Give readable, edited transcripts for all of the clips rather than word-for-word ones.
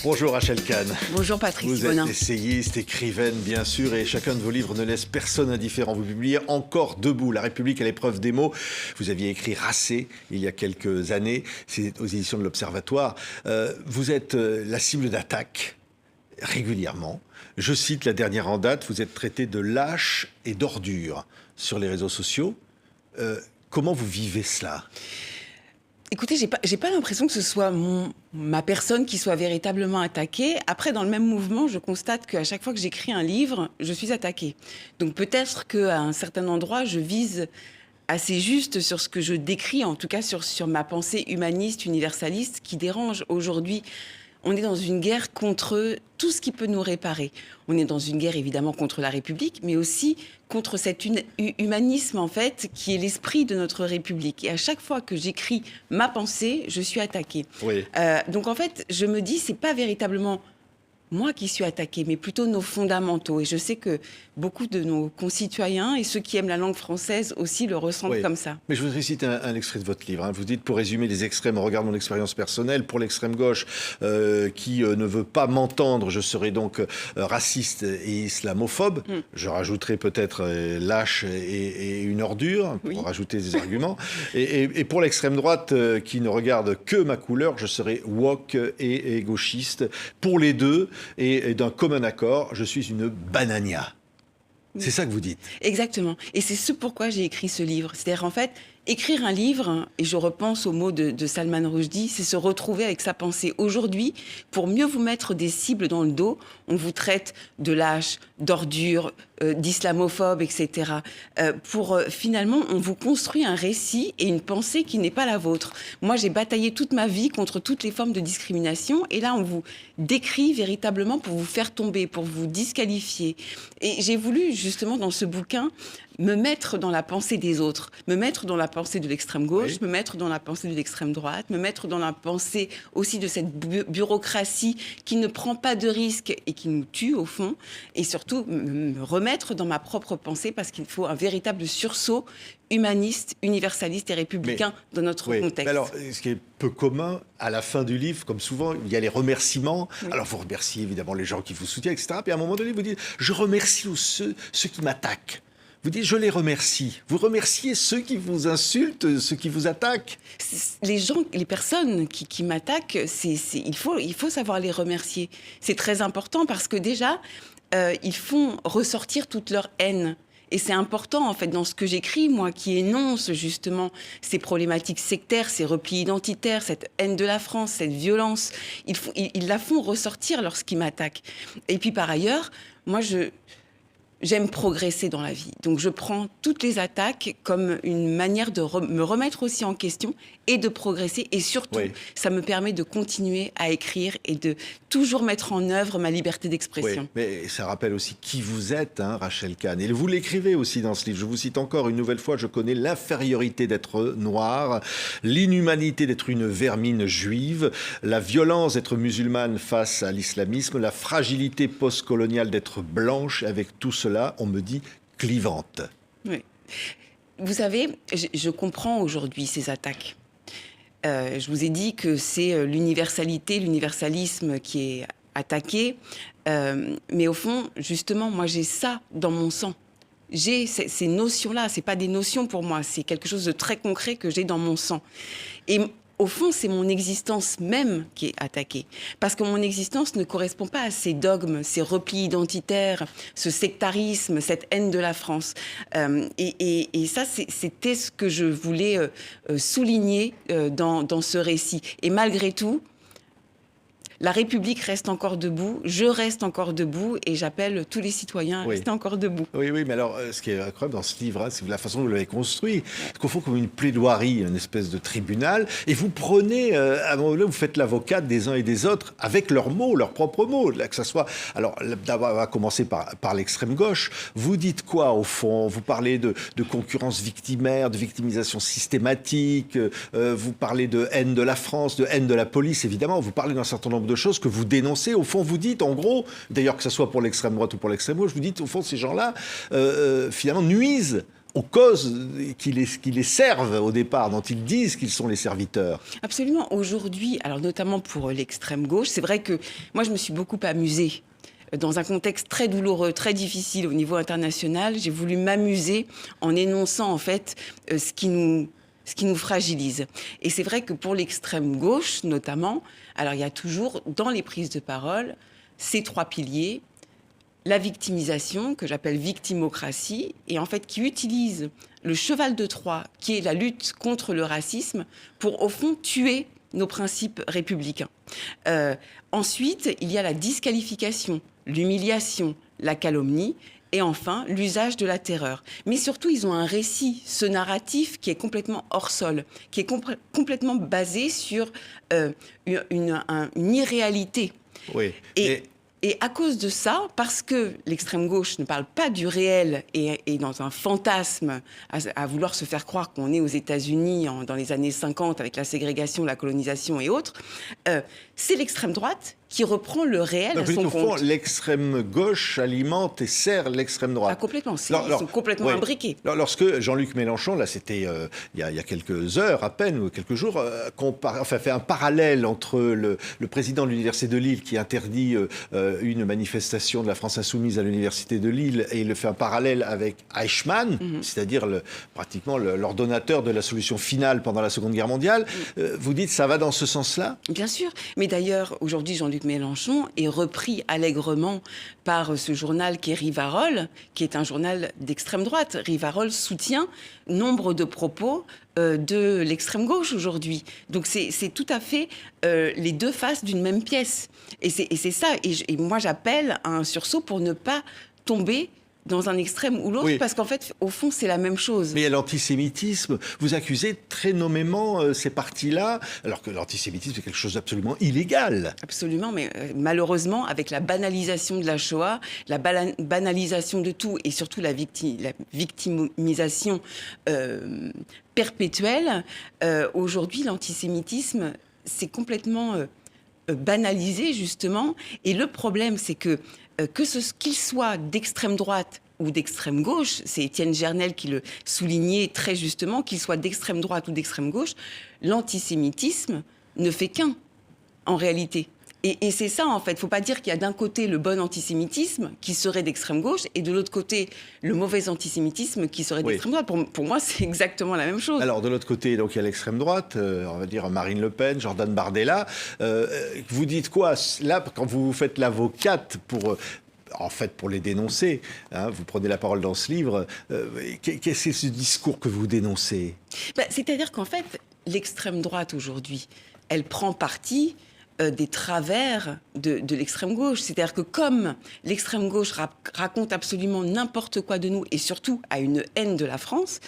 Bonjour Rachel Kahn. Bonjour Patrick Vous êtes Bonin. essayiste, écrivaine bien sûr, et chacun de vos livres ne laisse personne indifférent. Vous publiez Encore debout, La République à l'épreuve des mots. Vous aviez écrit Racé il y a quelques années, c'est aux éditions de l'Observatoire. Vous êtes la cible d'attaques régulièrement. Je cite la dernière en date, vous êtes traité de lâche et d'ordure sur les réseaux sociaux. Comment vous vivez cela ? Écoutez, j'ai pas l'impression que ce soit ma personne qui soit véritablement attaquée. Après, dans le même mouvement, je constate qu'à chaque fois que j'écris un livre, je suis attaquée. Donc peut-être qu'à un certain endroit, je vise assez juste sur ce que je décris, en tout cas sur ma pensée humaniste, universaliste, qui dérange aujourd'hui. On est dans une guerre contre tout ce qui peut nous réparer. On est dans une guerre évidemment contre la République, mais aussi contre cet humanisme en fait qui est l'esprit de notre République. Et à chaque fois que j'écris ma pensée, je suis attaquée. Oui. Donc en fait, je me dis c'est pas véritablement moi qui suis attaquée, mais plutôt nos fondamentaux. Et je sais que beaucoup de nos concitoyens et ceux qui aiment la langue française aussi le ressentent Oui. comme ça. Mais je voudrais citer un extrait de votre livre. Vous dites, pour résumer les extrêmes, en regardant mon expérience personnelle, pour l'extrême gauche qui ne veut pas m'entendre, je serai donc raciste et islamophobe. Je rajouterai peut-être lâche et une ordure, pour rajouter des arguments. Et pour l'extrême droite qui ne regarde que ma couleur, je serai woke et gauchiste. Pour les deux, et d'un commun accord, je suis une banania. C'est ça que vous dites. Exactement. Et c'est ce pourquoi j'ai écrit ce livre. C'est-à-dire, en fait, écrire un livre, et je repense aux mots de Salman Rushdie, c'est se retrouver avec sa pensée. Aujourd'hui, pour mieux vous mettre des cibles dans le dos, on vous traite de lâche, d'ordure, d'islamophobe, etc. Finalement, on vous construit un récit et une pensée qui n'est pas la vôtre. Moi, j'ai bataillé toute ma vie contre toutes les formes de discrimination, et là, on vous décrit véritablement pour vous faire tomber, pour vous disqualifier. Et j'ai voulu, justement, dans ce bouquin, me mettre dans la pensée des autres, me mettre dans la pensée de l'extrême gauche, me mettre dans la pensée de l'extrême droite, me mettre dans la pensée aussi de cette bureaucratie qui ne prend pas de risques et qui nous tue au fond, et surtout me remettre dans ma propre pensée parce qu'il faut un véritable sursaut humaniste, universaliste et républicain dans notre contexte. Mais alors, ce qui est peu commun, à la fin du livre, comme souvent, il y a les remerciements. Alors, vous remerciez évidemment les gens qui vous soutiennent, etc. Puis à un moment donné, vous dites « Je remercie ceux qui m'attaquent ». Vous dites, je les remercie. Vous remerciez ceux qui vous insultent, ceux qui vous attaquent. Les personnes qui m'attaquent, il faut savoir les remercier. C'est très important parce que déjà, ils font ressortir toute leur haine. Et c'est important, en fait, dans ce que j'écris, moi, qui énonce justement ces problématiques sectaires, ces replis identitaires, cette haine de la France, cette violence. Ils la font ressortir lorsqu'ils m'attaquent. Et puis, par ailleurs, moi, j'aime progresser dans la vie. Donc, je prends toutes les attaques comme une manière de me remettre aussi en question et de progresser. Et surtout, ça me permet de continuer à écrire et de toujours mettre en œuvre ma liberté d'expression. Oui, mais ça rappelle aussi qui vous êtes, Rachel Kahn. Et vous l'écrivez aussi dans ce livre. Je vous cite encore une nouvelle fois. Je connais l'infériorité d'être noire, l'inhumanité d'être une vermine juive, la violence d'être musulmane face à l'islamisme, la fragilité postcoloniale d'être blanche. Avec tout cela, on me dit clivante. Oui. Vous savez, je comprends aujourd'hui ces attaques. Je vous ai dit que c'est l'universalité, l'universalisme qui est attaqué. Mais au fond, justement, moi, j'ai ça dans mon sang. J'ai ces notions-là. Ce n'est pas des notions pour moi. C'est quelque chose de très concret que j'ai dans mon sang. Et au fond, c'est mon existence même qui est attaquée. Parce que mon existence ne correspond pas à ces dogmes, ces replis identitaires, ce sectarisme, cette haine de la France. Et ça, c'était ce que je voulais souligner dans ce récit. Et malgré tout, la République reste encore debout, je reste encore debout et j'appelle tous les citoyens à rester encore debout. Oui, mais alors, ce qui est incroyable dans ce livre, c'est la façon dont vous l'avez construit. C'est qu'au fond, comme une plaidoirie, une espèce de tribunal, et vous prenez, à un moment donné, vous faites l'avocate des uns et des autres avec leurs mots, leurs propres mots. Là, que ça soit, alors, d'abord, on va commencer par l'extrême gauche. Vous dites quoi, au fond? Vous parlez de concurrence victimaire, de victimisation systématique, vous parlez de haine de la France, de haine de la police, évidemment. Vous parlez d'un certain nombre de choses que vous dénoncez. Au fond, vous dites, en gros, d'ailleurs que ce soit pour l'extrême droite ou pour l'extrême gauche, vous dites, au fond, ces gens-là, finalement, nuisent aux causes qui les servent au départ, dont ils disent qu'ils sont les serviteurs. Absolument. Aujourd'hui, alors notamment pour l'extrême gauche, c'est vrai que moi, je me suis beaucoup amusée. Dans un contexte très douloureux, très difficile au niveau international, j'ai voulu m'amuser en énonçant en fait ce qui nous fragilise. Et c'est vrai que pour l'extrême gauche, notamment, alors il y a toujours dans les prises de parole ces trois piliers: la victimisation, que j'appelle victimocratie, et en fait qui utilise le cheval de Troie, qui est la lutte contre le racisme, pour au fond tuer nos principes républicains. Ensuite, il y a la disqualification, l'humiliation, la calomnie, et enfin l'usage de la terreur. Mais surtout, ils ont un récit, ce narratif qui est complètement hors sol, qui est complètement basé sur une irréalité. Oui. Et à cause de ça, parce que l'extrême gauche ne parle pas du réel et est dans un fantasme à vouloir se faire croire qu'on est aux États-Unis dans les années 50 avec la ségrégation, la colonisation et autres, c'est l'extrême droite qui reprend le réel à son compte. Au fond, l'extrême gauche alimente et sert l'extrême droite. Ah, complètement. Ils sont complètement imbriqués. Lorsque Jean-Luc Mélenchon, là, c'était il y a quelques heures à peine, ou quelques jours, fait un parallèle entre le président de l'Université de Lille qui interdit une manifestation de la France Insoumise à l'Université de Lille, et il le fait un parallèle avec Eichmann, c'est-à-dire pratiquement l'ordonnateur de la solution finale pendant la Seconde Guerre mondiale. Vous dites ça va dans ce sens-là ? Bien sûr. Mais d'ailleurs, aujourd'hui, Jean-Luc Mélenchon est repris allègrement par ce journal qui est Rivarol, qui est un journal d'extrême droite. Rivarol soutient nombre de propos de l'extrême gauche aujourd'hui. Donc c'est tout à fait les deux faces d'une même pièce. Et c'est ça. Et moi, j'appelle à un sursaut pour ne pas tomber dans un extrême ou l'autre, parce qu'en fait, au fond, c'est la même chose. Mais il y a l'antisémitisme. Vous accusez très nommément ces partis-là, alors que l'antisémitisme est quelque chose d'absolument illégal. Absolument, mais malheureusement, avec la banalisation de la Shoah, la banalisation de tout, et surtout la victimisation perpétuelle, aujourd'hui, l'antisémitisme, c'est complètement banalisé, justement. Et le problème, c'est que qu'il soit d'extrême droite ou d'extrême gauche, c'est Étienne Gernel qui le soulignait très justement, qu'il soit d'extrême droite ou d'extrême gauche, l'antisémitisme ne fait qu'un, en réalité. Et c'est ça, en fait. Il ne faut pas dire qu'il y a d'un côté le bon antisémitisme qui serait d'extrême gauche et de l'autre côté le mauvais antisémitisme qui serait d'extrême droite. Pour moi, c'est exactement la même chose. Alors, de l'autre côté, donc, il y a l'extrême droite, on va dire Marine Le Pen, Jordan Bardella. Vous dites quoi, là, quand vous faites l'avocate pour les dénoncer, hein, vous prenez la parole dans ce livre, qu'est-ce que ce discours que vous dénoncez ? C'est-à-dire qu'en fait, l'extrême droite aujourd'hui, elle prend parti des travers de l'extrême gauche. C'est-à-dire que comme l'extrême gauche raconte absolument n'importe quoi de nous, et surtout a une haine de la France,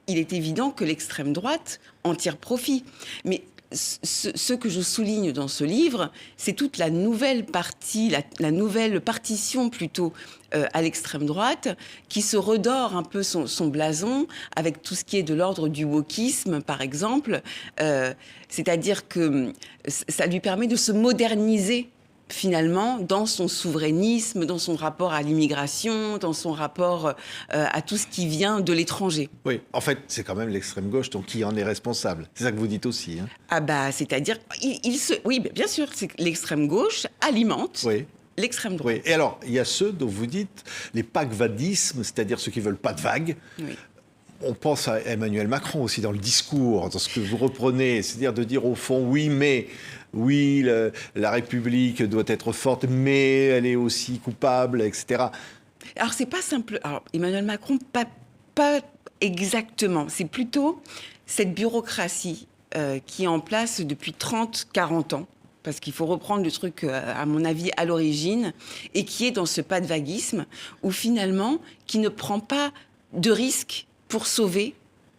il est évident que l'extrême droite en tire profit. Mais ce que je souligne dans ce livre, c'est toute la nouvelle partie, la nouvelle partition plutôt à l'extrême droite, qui se redore un peu son blason avec tout ce qui est de l'ordre du wokisme, par exemple. C'est-à-dire que ça lui permet de se moderniser finalement, dans son souverainisme, dans son rapport à l'immigration, dans son rapport à tout ce qui vient de l'étranger. Oui, en fait, c'est quand même l'extrême gauche, donc qui en est responsable. C'est ça que vous dites aussi. Hein. Ah c'est-à-dire, oui, bien sûr, c'est que l'extrême gauche alimente l'extrême droite. Oui. Et alors, il y a ceux dont vous dites les pagvadismes, c'est-à-dire ceux qui ne veulent pas de vagues. Oui. On pense à Emmanuel Macron aussi dans le discours, dans ce que vous reprenez, c'est-à-dire de dire au fond, oui, la République doit être forte, mais elle est aussi coupable, etc. Alors, c'est pas simple. Alors, Emmanuel Macron, pas exactement. C'est plutôt cette bureaucratie qui est en place depuis 30-40 ans, parce qu'il faut reprendre le truc, à mon avis, à l'origine, et qui est dans ce pas de vaguisme, où finalement, qui ne prend pas de risque pour sauver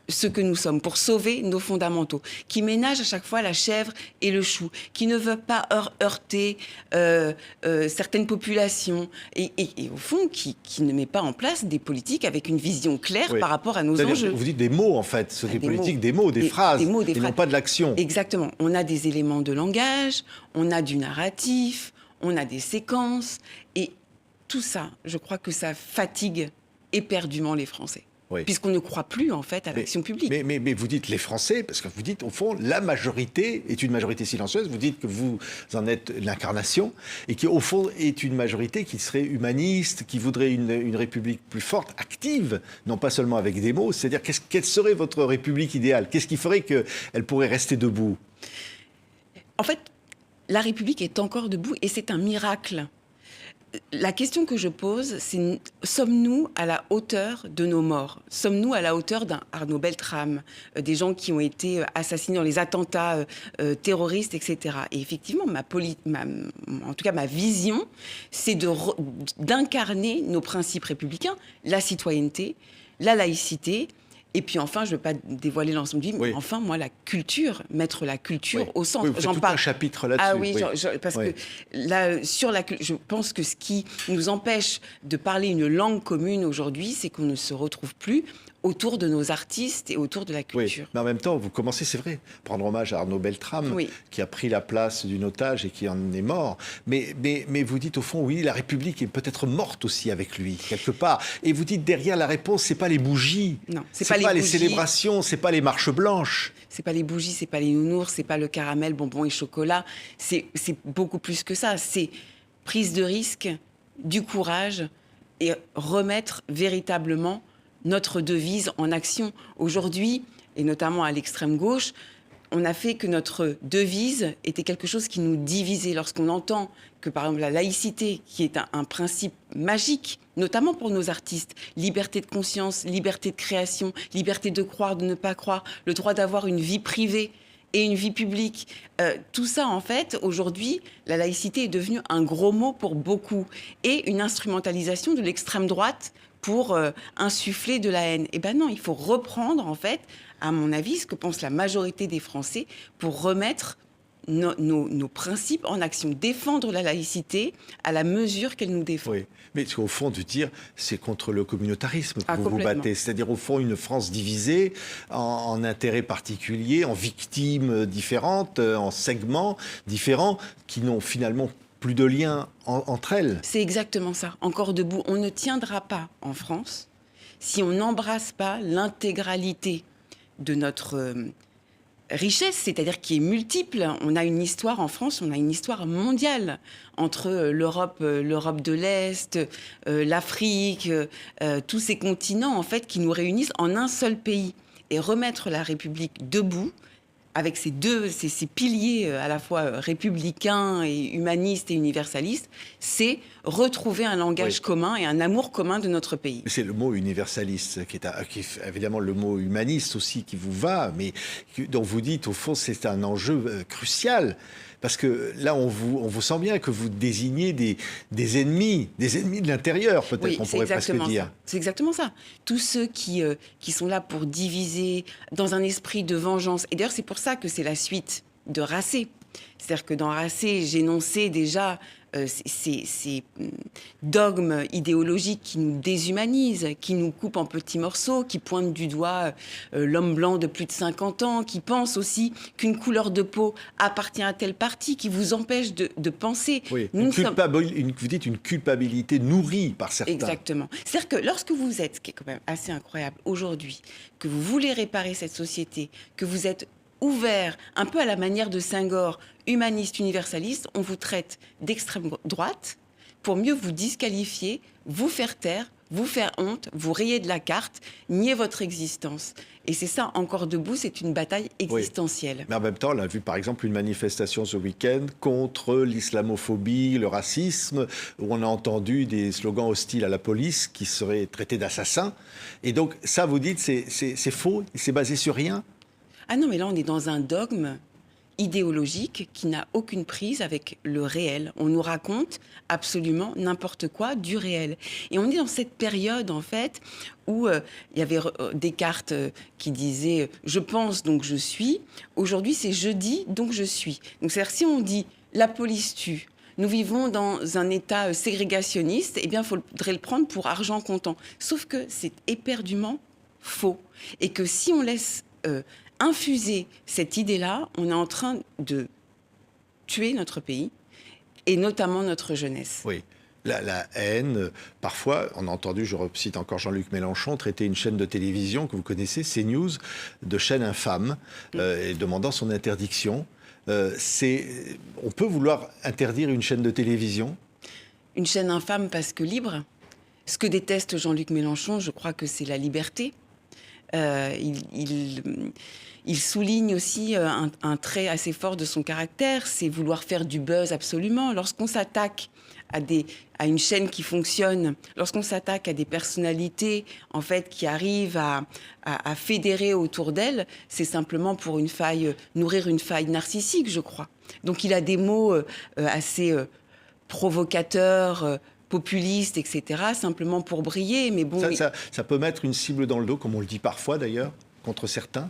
ce que nous sommes, pour sauver nos fondamentaux, qui ménage à chaque fois la chèvre et le chou, qui ne veut pas heurter certaines populations, et au fond, qui ne met pas en place des politiques avec une vision claire par rapport à nos enjeux. Vous dites des mots, en fait, ce des politiques, des mots, des phrases, et non pas de l'action. Exactement. On a des éléments de langage, on a du narratif, on a des séquences, et tout ça, je crois que ça fatigue éperdument les Français. Oui. puisqu'on ne croit plus, en fait, à l'action publique. Mais vous dites les Français, parce que vous dites, au fond, la majorité est une majorité silencieuse. Vous dites que vous en êtes l'incarnation, et qui, au fond, est une majorité qui serait humaniste, qui voudrait une République plus forte, active, non pas seulement avec des mots. C'est-à-dire, quelle serait votre République idéale? Qu'est-ce qui ferait qu'elle pourrait rester debout? En fait, la République est encore debout, et c'est un miracle. La question que je pose, c'est sommes-nous à la hauteur de nos morts? Sommes-nous à la hauteur d'un Arnaud Beltrame, des gens qui ont été assassinés dans les attentats terroristes, etc. Et effectivement, en tout cas ma vision, c'est d'incarner nos principes républicains, la citoyenneté, la laïcité. Et puis enfin, je ne veux pas dévoiler l'ensemble du livre, mais enfin, moi, la culture, mettre la culture au centre. Oui, vous faites tout un chapitre là-dessus. Ah oui, parce que là, je pense que ce qui nous empêche de parler une langue commune aujourd'hui, c'est qu'on ne se retrouve plus autour de nos artistes et autour de la culture. Oui, mais en même temps, vous commencez, c'est vrai, prendre hommage à Arnaud Beltrame, qui a pris la place d'une otage et qui en est mort. Mais vous dites au fond, oui, la République est peut-être morte aussi avec lui, quelque part. Et vous dites, derrière la réponse, c'est pas les bougies. Non, c'est pas les célébrations, c'est pas les marches blanches. C'est pas les bougies, c'est pas les nounours, c'est pas le caramel, bonbons et chocolat. C'est beaucoup plus que ça. C'est prise de risque, du courage et remettre véritablement notre devise en action. Aujourd'hui, et notamment à l'extrême gauche, on a fait que notre devise était quelque chose qui nous divisait. Lorsqu'on entend que, par exemple, la laïcité, qui est un principe magique, notamment pour nos artistes, liberté de conscience, liberté de création, liberté de croire, de ne pas croire, le droit d'avoir une vie privée et une vie publique, tout ça, en fait, aujourd'hui, la laïcité est devenue un gros mot pour beaucoup et une instrumentalisation de l'extrême droite pour insuffler de la haine. Eh bien non, il faut reprendre, en fait, à mon avis, ce que pense la majorité des Français pour remettre nos principes en action, défendre la laïcité à la mesure qu'elle nous défend. Oui, mais au fond, de dire, c'est contre le communautarisme que vous vous battez. C'est-à-dire, au fond, une France divisée en intérêts particuliers, en victimes différentes, en segments différents, qui n'ont finalement plus de lien entre elles. C'est exactement ça. Encore debout, on ne tiendra pas en France si on n'embrasse pas l'intégralité de notre richesse, c'est-à-dire qui est multiple. On a une histoire en France, on a une histoire mondiale entre l'Europe de l'Est, l'Afrique, tous ces continents en fait qui nous réunissent en un seul pays. Et remettre la République debout, avec ces piliers à la fois républicains et humanistes et universalistes, c'est retrouver un langage commun et un amour commun de notre pays. C'est le mot universaliste qui est évidemment le mot humaniste aussi qui vous va, mais dont vous dites au fond c'est un enjeu crucial. Parce que là, on vous sent bien que vous désignez des ennemis de l'intérieur, peut-être, on pourrait presque dire. C'est exactement ça. Tous ceux qui sont là pour diviser dans un esprit de vengeance. Et d'ailleurs, c'est pour ça que c'est la suite de Racé. C'est-à-dire que dans Racé, j'énonçais déjà ces dogmes idéologiques qui nous déshumanisent, qui nous coupent en petits morceaux, qui pointent du doigt l'homme blanc de plus de 50 ans, qui pense aussi qu'une couleur de peau appartient à tel parti, qui vous empêche de penser. Oui, vous dites une culpabilité nourrie par certains. Exactement. C'est-à-dire que lorsque vous êtes, ce qui est quand même assez incroyable aujourd'hui, que vous voulez réparer cette société, que vous êtes ouvert, un peu à la manière de Senghor, humaniste, universaliste, on vous traite d'extrême droite pour mieux vous disqualifier, vous faire taire, vous faire honte, vous rayer de la carte, nier votre existence. Et c'est ça, encore debout, c'est une bataille existentielle. Oui. Mais en même temps, on a vu par exemple une manifestation ce week-end contre l'islamophobie, le racisme, où on a entendu des slogans hostiles à la police qui seraient traités d'assassins. Et donc ça, vous dites, c'est faux, c'est basé sur rien ? Ah non, mais là, on est dans un dogme idéologique qui n'a aucune prise avec le réel. On nous raconte absolument n'importe quoi du réel. Et on est dans cette période, en fait, où il y avait Descartes qui disait « je pense, donc je suis ». Aujourd'hui, c'est « je dis, donc je suis ». Donc, c'est-à-dire, si on dit « la police tue », nous vivons dans un état ségrégationniste, eh bien, il faudrait le prendre pour argent comptant. Sauf que c'est éperdument faux. Et que si on laisse infuser cette idée-là, on est en train de tuer notre pays et notamment notre jeunesse. Oui. La haine, parfois, on a entendu, je cite encore Jean-Luc Mélenchon, traiter une chaîne de télévision que vous connaissez, CNews, de chaîne infâme, et demandant son interdiction. On peut vouloir interdire une chaîne de télévision ? Une chaîne infâme parce que libre. Ce que déteste Jean-Luc Mélenchon, je crois que c'est la liberté. Il souligne aussi un trait assez fort de son caractère, c'est vouloir faire du buzz absolument. Lorsqu'on s'attaque à une chaîne qui fonctionne, lorsqu'on s'attaque à des personnalités en fait qui arrivent à fédérer autour d'elles, c'est simplement pour nourrir une faille narcissique, je crois. Donc il a des mots assez provocateurs, populistes, etc., simplement pour briller. Mais bon, ça peut mettre une cible dans le dos, comme on le dit parfois d'ailleurs, contre certains.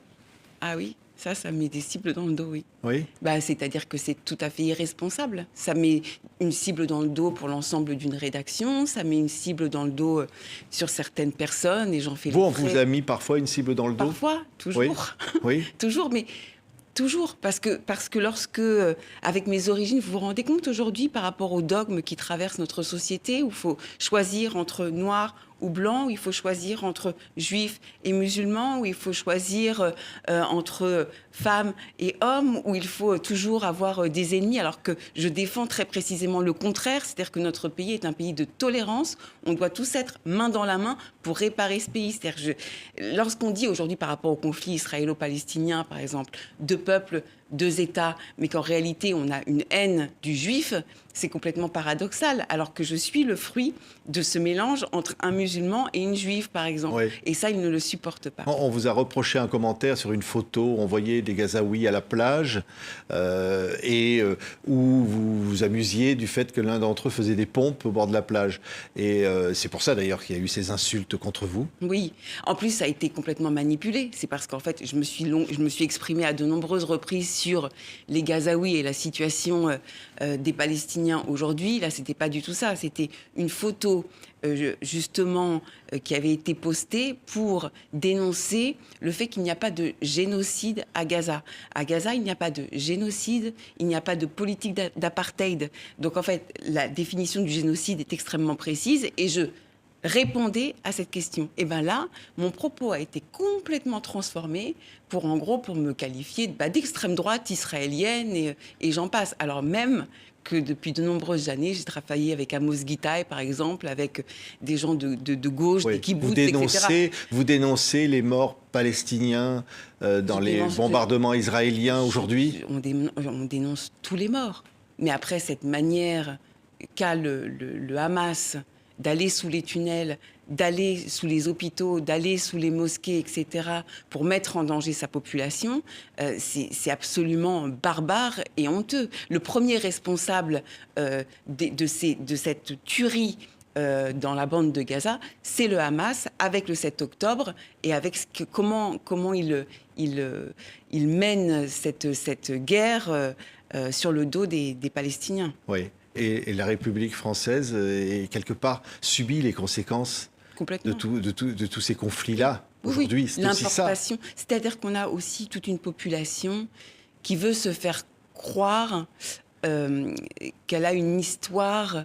Ah oui, ça met des cibles dans le dos, oui. Oui. C'est-à-dire que c'est tout à fait irresponsable. Ça met une cible dans le dos pour l'ensemble d'une rédaction, ça met une cible dans le dos sur certaines personnes, et j'en fais on vous a mis parfois une cible dans le dos ? Parfois, toujours. Oui. Toujours, mais toujours, parce que lorsque, avec mes origines, vous vous rendez compte aujourd'hui par rapport aux dogmes qui traversent notre société, où il faut choisir entre noir ou blanc, où il faut choisir entre juifs et musulmans, où il faut choisir entre femmes et hommes, où il faut toujours avoir des ennemis, alors que je défends très précisément le contraire, c'est-à-dire que notre pays est un pays de tolérance, on doit tous être main dans la main pour réparer ce pays. C'est-à-dire lorsqu'on dit aujourd'hui par rapport au conflit israélo-palestinien, par exemple, deux peuples, deux États, mais qu'en réalité on a une haine du juif, c'est complètement paradoxal, alors que je suis le fruit de ce mélange entre un musulman et une juive, par exemple. Oui. Et ça, ils ne le supportent pas. On vous a reproché un commentaire sur une photo où on voyait des Gazaouis à la plage où vous vous amusiez du fait que l'un d'entre eux faisait des pompes au bord de la plage. Et c'est pour ça, d'ailleurs, qu'il y a eu ces insultes contre vous. Oui. En plus, ça a été complètement manipulé. C'est parce qu'en fait, je me suis exprimée à de nombreuses reprises sur les Gazaouis et la situation des Palestiniens aujourd'hui. Là, c'était pas du tout ça. C'était une photo, justement, qui avait été postée pour dénoncer le fait qu'il n'y a pas de génocide à Gaza. À Gaza, il n'y a pas de génocide, il n'y a pas de politique d'apartheid. Donc, en fait, la définition du génocide est extrêmement précise et je répondais à cette question. Et bien là, mon propos a été complètement transformé pour me qualifier d'extrême droite israélienne et j'en passe. Alors même que depuis de nombreuses années, j'ai travaillé avec Amos Gitaï, par exemple, avec des gens de gauche, des kibboutz, etc. Vous dénoncez les morts palestiniens dans les bombardements israéliens aujourd'hui ? On dénonce tous les morts. Mais après, cette manière qu'a le Hamas d'aller sous les tunnels, d'aller sous les hôpitaux, d'aller sous les mosquées, etc., pour mettre en danger sa population, c'est absolument barbare et honteux. Le premier responsable de cette tuerie dans la bande de Gaza, c'est le Hamas, avec le 7 octobre, et avec comment il mène cette guerre sur le dos des Palestiniens. Oui. Et la République française, quelque part, subit les conséquences de tous ces conflits-là, aujourd'hui. Oui, c'est aussi ça. C'est-à-dire qu'on a aussi toute une population qui veut se faire croire qu'elle a une histoire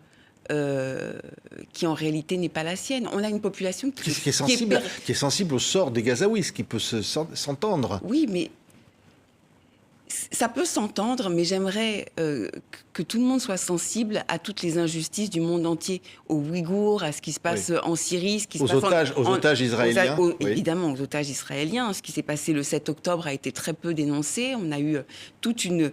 qui, en réalité, n'est pas la sienne. On a une population qui est sensible au sort des Gazaouis, ce qui peut s'entendre. Oui, mais ça peut s'entendre, mais j'aimerais que tout le monde soit sensible à toutes les injustices du monde entier, aux Ouïghours, à ce qui se passe en Syrie, ce qui se passe aux otages israéliens. Évidemment, aux otages israéliens. Ce qui s'est passé le 7 octobre a été très peu dénoncé. On a eu toute une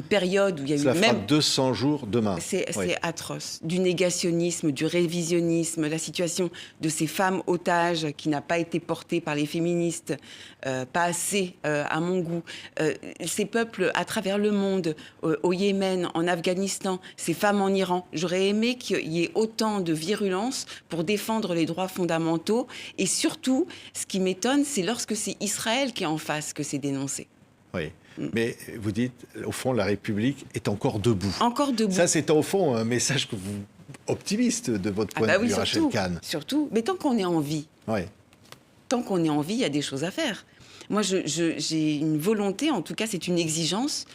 période où il y a eu Cela fera 200 jours demain. C'est atroce. Du négationnisme, du révisionnisme, la situation de ces femmes otages qui n'a pas été portée par les féministes, pas assez à mon goût. Ces peuples à travers le monde, au Yémen, en Afghanistan, ces femmes en Iran. J'aurais aimé qu'il y ait autant de virulence pour défendre les droits fondamentaux. Et surtout, ce qui m'étonne, c'est lorsque c'est Israël qui est en face que c'est dénoncé. Oui, mais vous dites, au fond, la République est encore debout. Encore debout. Ça, c'est au fond un message que vous optimiste de votre point de vue, Rachel Kahn. Surtout, mais tant qu'on est en vie, tant qu'on est en vie, il y a des choses à faire. Moi, j'ai une volonté, en tout cas, c'est une exigence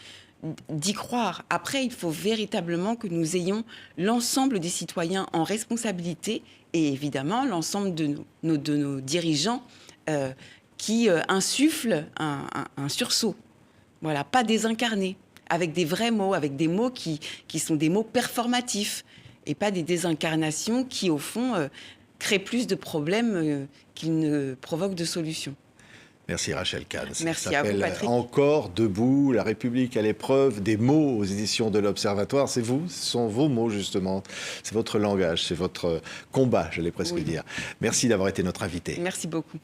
d'y croire. Après, il faut véritablement que nous ayons l'ensemble des citoyens en responsabilité et évidemment l'ensemble de nos dirigeants qui insufflent un sursaut. Voilà, pas désincarné, avec des vrais mots, avec des mots qui sont des mots performatifs et pas des désincarnations qui, au fond, créent plus de problèmes qu'ils ne provoquent de solutions. Merci Rachel Kahn. Merci à vous, Patrick. Encore debout, la République à l'épreuve, des mots aux éditions de l'Observatoire. C'est vous, ce sont vos mots justement. C'est votre langage, c'est votre combat, j'allais presque dire. Merci d'avoir été notre invité. Merci beaucoup.